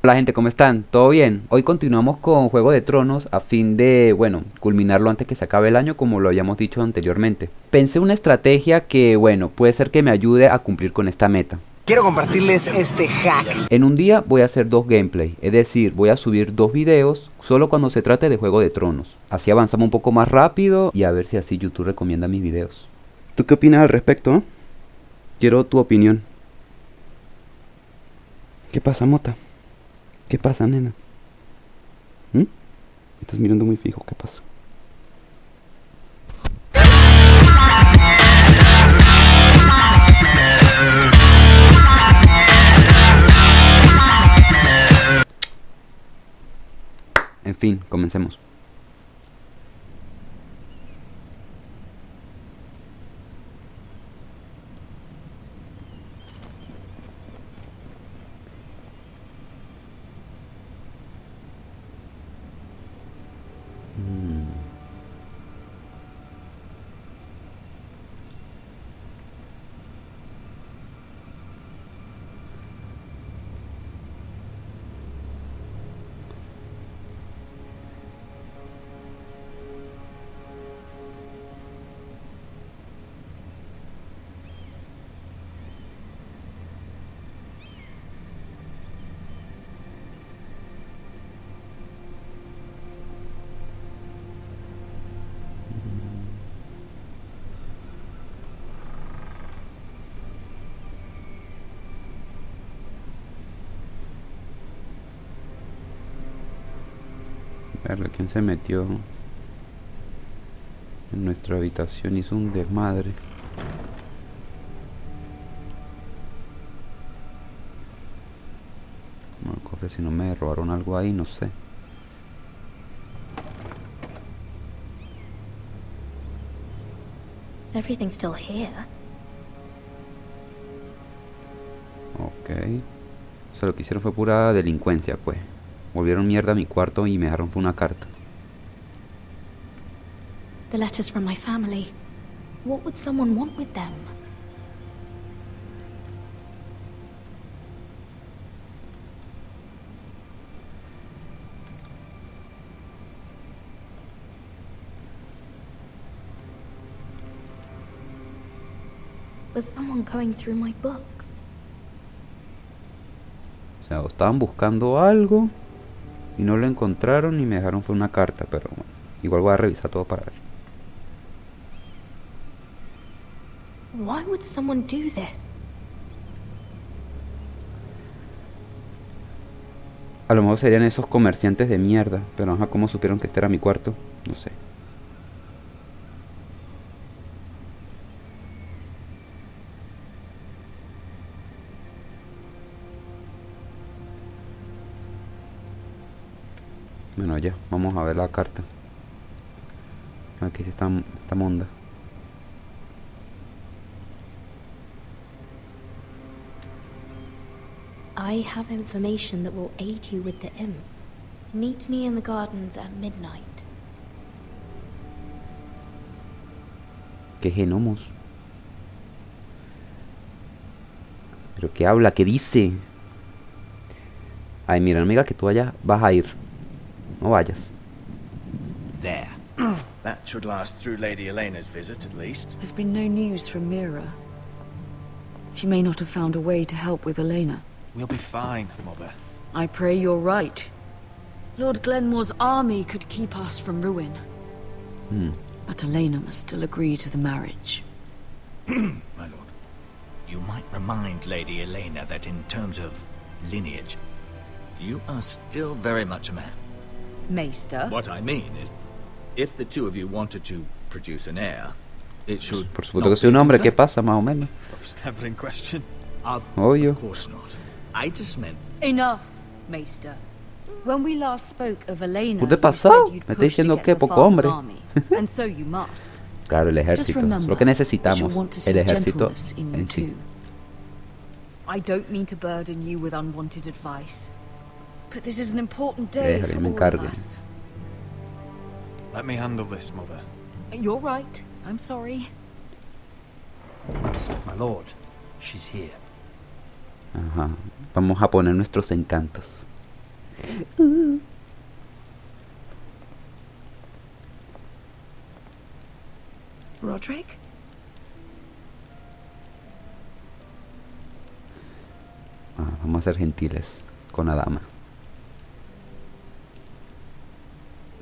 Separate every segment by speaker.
Speaker 1: Hola gente, ¿cómo están? ¿Todo bien? Hoy continuamos con Juego de Tronos a fin de, bueno, culminarlo antes que se acabe el año como lo habíamos dicho anteriormente. Pensé una estrategia que, bueno, puede ser que me ayude a cumplir con esta meta.
Speaker 2: Quiero compartirles este hack.
Speaker 1: En un día voy a hacer 2 gameplay, es decir, voy a subir 2 videos solo cuando se trate de Juego de Tronos. Así avanzamos un poco más rápido y a ver si así YouTube recomienda mis videos. ¿Tú qué opinas al respecto? Quiero tu opinión. ¿Qué pasa, Mota? ¿Qué pasa, nena? Me estás mirando muy fijo, ¿qué pasa? En fin, comencemos. Verga, ¿quién se metió en nuestra habitación? Hizo un desmadre. No, el cofre, si no me robaron algo ahí, no sé.
Speaker 3: Everything's still here.
Speaker 1: Ok. O sea, lo que hicieron fue pura delincuencia, pues. Volvieron mierda a mi cuarto y me dejaron fue una carta.
Speaker 3: The letters from my family. What would someone want with them? Was someone going through my books?
Speaker 1: O sea, o estaban buscando algo y no lo encontraron y me dejaron fue una carta, pero bueno, igual voy a revisar todo para ver.
Speaker 3: Why would someone do this?
Speaker 1: A lo mejor serían esos comerciantes de mierda, pero ajá, ¿cómo supieron que este era mi cuarto? No sé. Bueno, ya, vamos a ver la carta. Aquí está esta monda.
Speaker 3: I have information that will aid you with the imp. Meet me in the gardens at midnight.
Speaker 1: ¿Qué genomos? ¿Pero qué habla? ¿Qué dice? Ay, mira, amiga, que tú allá vas a ir. No vayas.
Speaker 4: There. That should last through Lady Elena's visit, at least.
Speaker 5: There's been no news from MIERDA. She may not have found a way to help with Elena.
Speaker 4: We'll be fine, Mother.
Speaker 5: I pray you're right. Lord Glenmore's army could keep us from ruin. But Elena must still agree to the marriage.
Speaker 4: My lord, you might remind Lady Elena that in terms of lineage, you are still very much a man.
Speaker 5: Maester?
Speaker 4: What I mean is, if the two of you wanted to produce an heir, it should
Speaker 1: Por supuesto que soy un hombre, ¿qué pasa más o menos?
Speaker 4: Most never in question. Of
Speaker 1: Obvio.
Speaker 4: course not. I just meant
Speaker 5: Enough, Maester. When we last spoke of Elena,
Speaker 1: ¿Qué te
Speaker 5: you
Speaker 1: pasó?
Speaker 5: said you'd
Speaker 1: Me está
Speaker 5: push to
Speaker 1: diciendo
Speaker 5: get
Speaker 1: que
Speaker 5: the
Speaker 1: poco
Speaker 5: Farm's
Speaker 1: hombre.
Speaker 5: army, and so you must.
Speaker 1: Claro, el
Speaker 5: Just
Speaker 1: ejército. Es
Speaker 5: remember
Speaker 1: lo que
Speaker 5: that
Speaker 1: necesitamos.
Speaker 5: you'll want to see
Speaker 1: El ejército
Speaker 5: gentleness in you
Speaker 1: en sí.
Speaker 5: too. I don't mean to burden you with unwanted advice, but this is an important day
Speaker 1: Déjale,
Speaker 5: for
Speaker 1: me
Speaker 5: all of
Speaker 1: encargue.
Speaker 5: us.
Speaker 6: Let me handle this, Mother.
Speaker 5: You're right. I'm sorry.
Speaker 2: My lord, she's here.
Speaker 1: Ajá. Vamos a poner nuestros encantos.
Speaker 7: Roderick?
Speaker 1: Vamos a ser gentiles con la dama.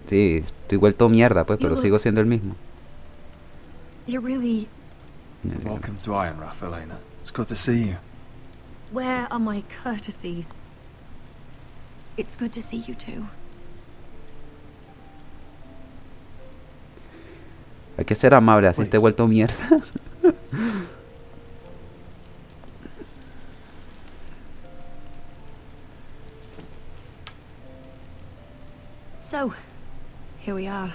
Speaker 1: Sí, estoy vuelto mierda, pues, pero sigo siendo el mismo.
Speaker 7: You're really...
Speaker 6: Welcome to Ironrath, Elena. It's good to see you.
Speaker 7: Where are my courtesies? It's good to see you too.
Speaker 1: Hay que ser amable, así esté vuelto mierda.
Speaker 7: So, here we are.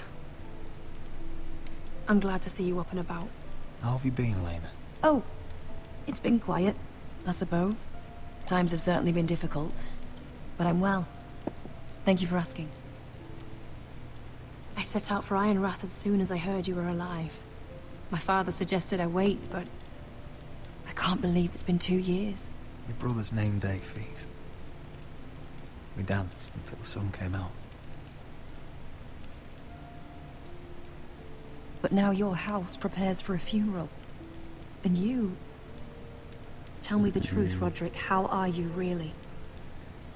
Speaker 7: I'm glad to see you up and about.
Speaker 6: How have you been, Elena?
Speaker 7: Oh, it's been quiet, I suppose. Times have certainly been difficult, but I'm well. Thank you for asking. I set out for Ironrath as soon as I heard you were alive. My father suggested I wait, but I can't believe it's been 2 years.
Speaker 6: Your brother's name day feast. We danced until the sun came out.
Speaker 7: But now your house prepares for a funeral. And you... Tell me the truth, Roderick. How are you really?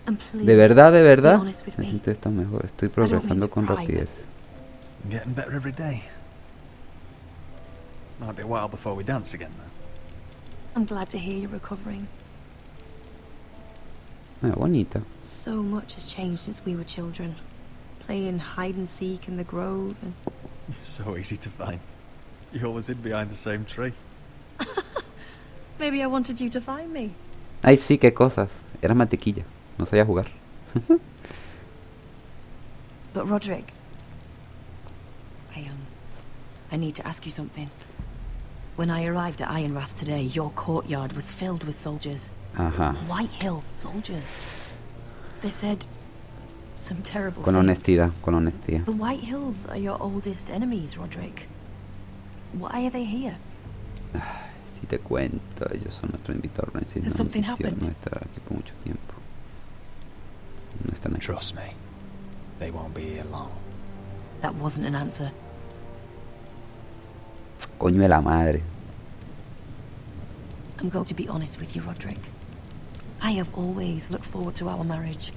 Speaker 7: And please,
Speaker 1: De verdad,
Speaker 7: be honest with
Speaker 1: me
Speaker 7: me.
Speaker 1: siento está mejor. Estoy
Speaker 7: don't mean
Speaker 1: progresando
Speaker 7: to
Speaker 1: con
Speaker 7: pry,
Speaker 1: rapidez.
Speaker 6: I'm getting better every day. Might be a while before we dance again, though.
Speaker 7: I'm glad to hear you're recovering.
Speaker 1: Bonita.
Speaker 7: So much has changed since we were children. Playing hide and seek in the grove and...
Speaker 6: You're so easy to find. You always hid behind the same tree.
Speaker 7: Maybe I wanted you to find me.
Speaker 1: Ay, sí, qué cosas. Era mantequilla. No sabía jugar.
Speaker 7: But Roderick... I need to ask you something. When I arrived at Ironrath today, your courtyard was filled with soldiers.
Speaker 1: Ajá.
Speaker 7: White Hill soldiers. They said some terrible
Speaker 1: Con
Speaker 7: things.
Speaker 1: honestidad, con honestidad.
Speaker 7: The White Hills are your oldest enemies, Roderick. Why are they here?
Speaker 1: Si te cuento, ellos son nuestro invitado.
Speaker 7: Has something happened?
Speaker 1: No estar aquí por mucho tiempo. No están aquí.
Speaker 6: Trust me. They won't be here long.
Speaker 7: That wasn't an answer.
Speaker 1: Coño de la madre.
Speaker 7: I'm going to be honest with you, Roderick. I have always looked forward to our marriage.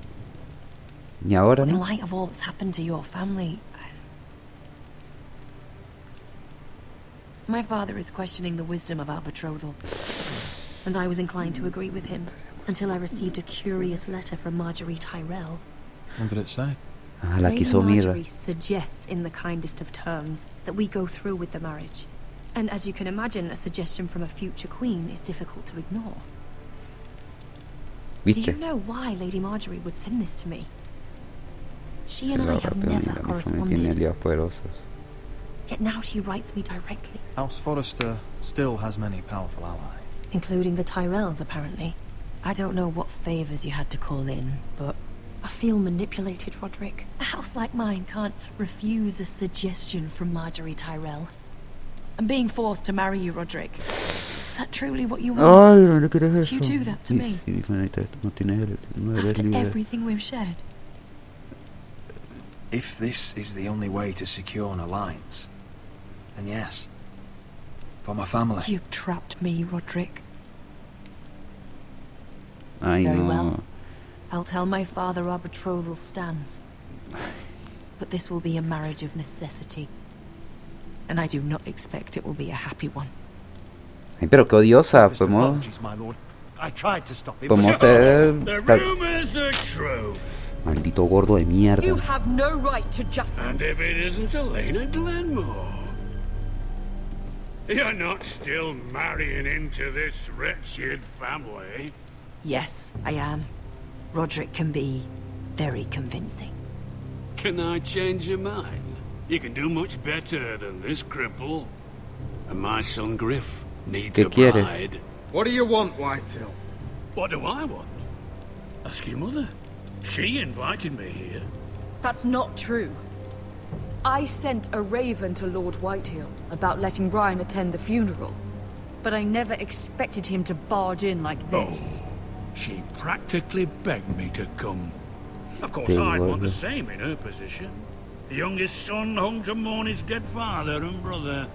Speaker 1: Y ahora,
Speaker 7: But in
Speaker 1: ¿no?
Speaker 7: light of all that's happened to your family... My father is questioning the wisdom of our betrothal. And I was inclined to agree with him, until I received a curious letter from Marjorie Tyrell.
Speaker 6: What did it say?
Speaker 1: Ah, la
Speaker 7: Lady
Speaker 1: quiso Mirra.
Speaker 7: Marjorie suggests in the kindest of terms that we go through with the marriage. And as you can imagine, a suggestion from a future queen is difficult to ignore. Do you
Speaker 1: ¿Viste?
Speaker 7: know why Lady Marjorie would send this to me? She
Speaker 1: Se
Speaker 7: and I
Speaker 1: lo
Speaker 7: have
Speaker 1: rápido,
Speaker 7: never
Speaker 1: mira, mi familia tiene
Speaker 7: corresponded.
Speaker 1: líos poderosos.
Speaker 7: Yet now she writes me directly,
Speaker 6: House Forrester still has many powerful allies.
Speaker 7: including the Tyrells, apparently. I don't know what favors you had to call in, but I feel manipulated, Roderick. A house like mine can't refuse a suggestion from Marjorie Tyrell. I'm being forced to marry you, Roderick. Is that truly what you want?
Speaker 1: Ay, no le quieres
Speaker 7: Would you
Speaker 1: eso.
Speaker 7: do that to me?
Speaker 1: Sí, manita, no tienes no eres
Speaker 7: After
Speaker 1: libre.
Speaker 7: everything we've shared?
Speaker 6: If this is the only way to secure an alliance, then yes. For my family.
Speaker 7: You've trapped me, Roderick.
Speaker 1: Ay,
Speaker 7: Very
Speaker 1: no.
Speaker 7: well. I'll tell my father our betrothal stands. But this will be a marriage of necessity. And I do not expect it will be a happy one.
Speaker 1: Ay, pero qué odiosa.
Speaker 8: Mr.
Speaker 1: Podemos,
Speaker 8: Apologies, my lord. I tried to stop him.
Speaker 1: podemos ser...
Speaker 9: The
Speaker 1: tal-
Speaker 9: rumors are true.
Speaker 1: Maldito gordo de mierda.
Speaker 5: You have no right to just...
Speaker 9: And if it isn't Elena Glenmore? You're not still marrying into this wretched family?
Speaker 7: Yes, I am. Roderick can be very convincing.
Speaker 9: Can I change your mind? You can do much better than this cripple. And my son Griff needs
Speaker 1: ¿Qué
Speaker 9: a
Speaker 1: quieres?
Speaker 9: bride.
Speaker 10: What do you want, Whitehill?
Speaker 9: What do I want? Ask your mother. She invited me here.
Speaker 5: That's not true. I sent a raven to Lord Whitehill about letting Brian attend the funeral. But I never expected him to barge in like this.
Speaker 9: She practically begged me to come. Of course, I'd want the same in her position. The youngest son home to mourn his dead father and brother.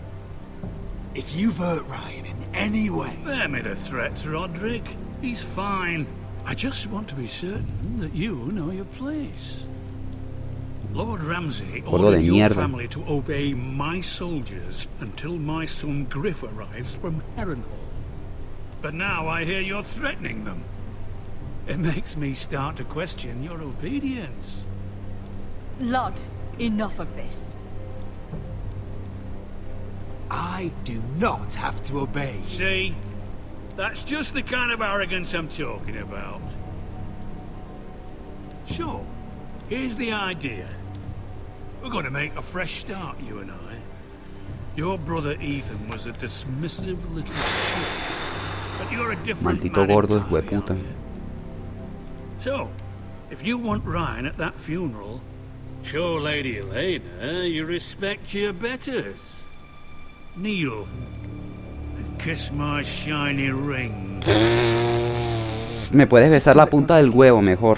Speaker 8: If you've hurt Ryan in any way...
Speaker 9: Spare me the threats, Roderick. He's fine. I just want to be certain that you know your place. Lord Ramsay ordered your family to obey my soldiers until my son Griff arrives from Harrenhal. But now I hear you're threatening them. It makes me start to question your obedience.
Speaker 5: Lud, enough of this.
Speaker 8: I do not have to obey.
Speaker 9: See? That's just the kind of arrogance I'm talking about. So, here's the idea. We're going to make a fresh start, you and I. Your brother Ethan was a dismissive little shit. But you're a different
Speaker 1: Maldito gordo de hueputa.
Speaker 9: So, if you want Ryan at that funeral, show Lady Elena you respect your betters. Kneel and kiss my shiny ring.
Speaker 1: Me puedes besar la punta del huevo mejor.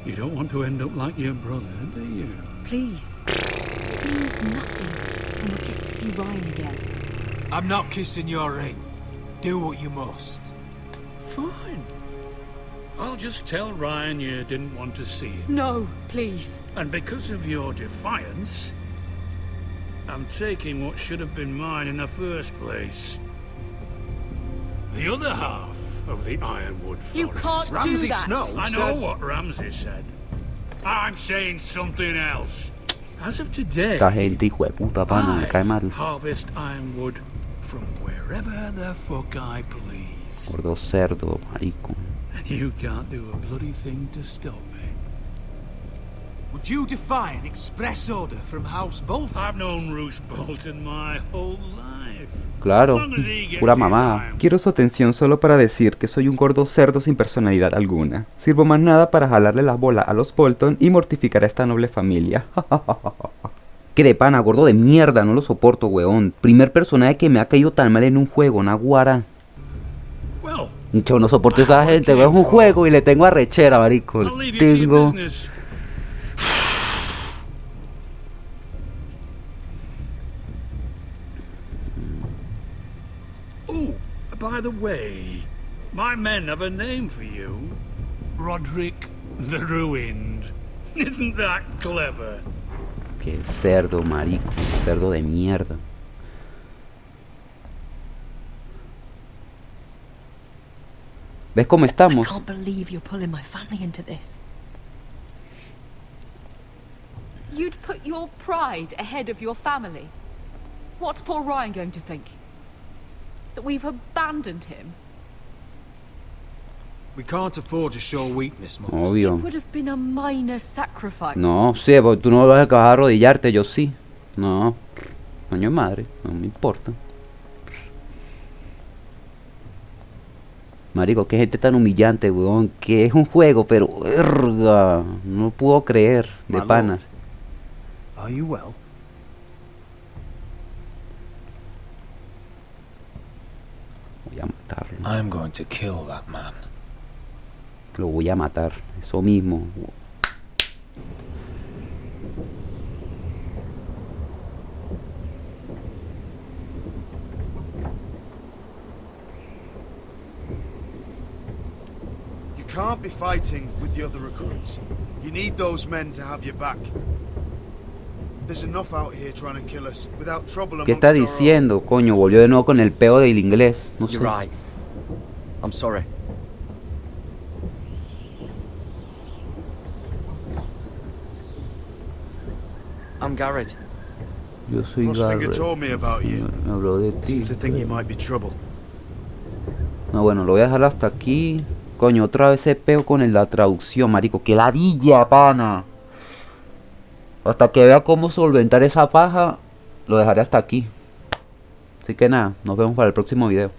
Speaker 9: You don't want to end up like your brother, do you?
Speaker 7: Please. It means nothing, and we'll get to see Ryan again.
Speaker 8: I'm not kissing your ring. Do what you must.
Speaker 9: Fine. I'll just tell Ryan you didn't want to see him.
Speaker 5: No, please.
Speaker 9: And because of your defiance, I'm taking what should have been mine in the first place. The other half of the Ironwood Forest.
Speaker 5: You can't do
Speaker 8: Ramsay
Speaker 5: that.
Speaker 8: Snow
Speaker 9: I know
Speaker 8: said...
Speaker 9: what Ramsay said. I'm saying something else. As of today,
Speaker 1: Esta gente hijo de puta, pana, me cae mal.
Speaker 9: harvest Ironwood from wherever the fuck I please.
Speaker 1: Gordo cerdo, marico.
Speaker 9: And you can't do a bloody thing to stop me.
Speaker 8: Would you defy an express order from House Bolton?
Speaker 9: I've known Roose Bolton my whole life.
Speaker 1: Claro, pura mamada. Quiero su atención solo para decir que soy un gordo cerdo sin personalidad alguna. Sirvo más nada para jalarle las bolas a los Bolton y mortificar a esta noble familia. Que de pana, gordo de mierda, no lo soporto, weón. Primer personaje que me ha caído tan mal en un juego, naguara. Yo no soporto a esa gente, weón. Es un juego y le tengo arrechera, marico. Tengo...
Speaker 9: Oh, by the way, my men have a name for you. Roderick the Ruined. Isn't that clever?
Speaker 1: Qué cerdo, marico. Cerdo de mierda. ¿Ves cómo estamos?
Speaker 7: I can't believe you're pulling my family into this.
Speaker 5: You'd put your pride ahead of your family. What's poor Ryan going to think? That we've abandoned him?
Speaker 6: We can't afford to show weakness, Mom.
Speaker 1: Obvio.
Speaker 5: It would have been a minor sacrifice.
Speaker 1: No, sí, porque tú no vas a acabar a arrodillarte, yo sí. No, coño madre, no me importa. Marico, qué gente tan humillante, weón. Que es un juego, pero... Verga, no puedo creer, de pana.
Speaker 8: Are you well?
Speaker 1: Voy a matarlo.
Speaker 6: I'm going to kill that man.
Speaker 1: Lo voy a matar, eso mismo.
Speaker 10: You can't be fighting with the other recruits. You need those men to have your back. There's enough out here trying to kill us without trouble amongst
Speaker 1: ¿Qué está
Speaker 10: our own.
Speaker 1: diciendo, coño? Volvió de nuevo con el peo del inglés. No sé.
Speaker 11: You're right. I'm sorry. I'm Garrett.
Speaker 1: Yo soy
Speaker 10: Frostfinger
Speaker 1: Garrett.
Speaker 10: told me about you.
Speaker 1: Me habló de ti.
Speaker 10: Seems to think you might be trouble.
Speaker 1: No, bueno, lo voy a dejar hasta aquí. Coño, otra vez ese peo con la traducción, marico. ¡Qué ladilla, pana! Hasta que vea cómo solventar esa paja, lo dejaré hasta aquí. Así que nada, nos vemos para el próximo video.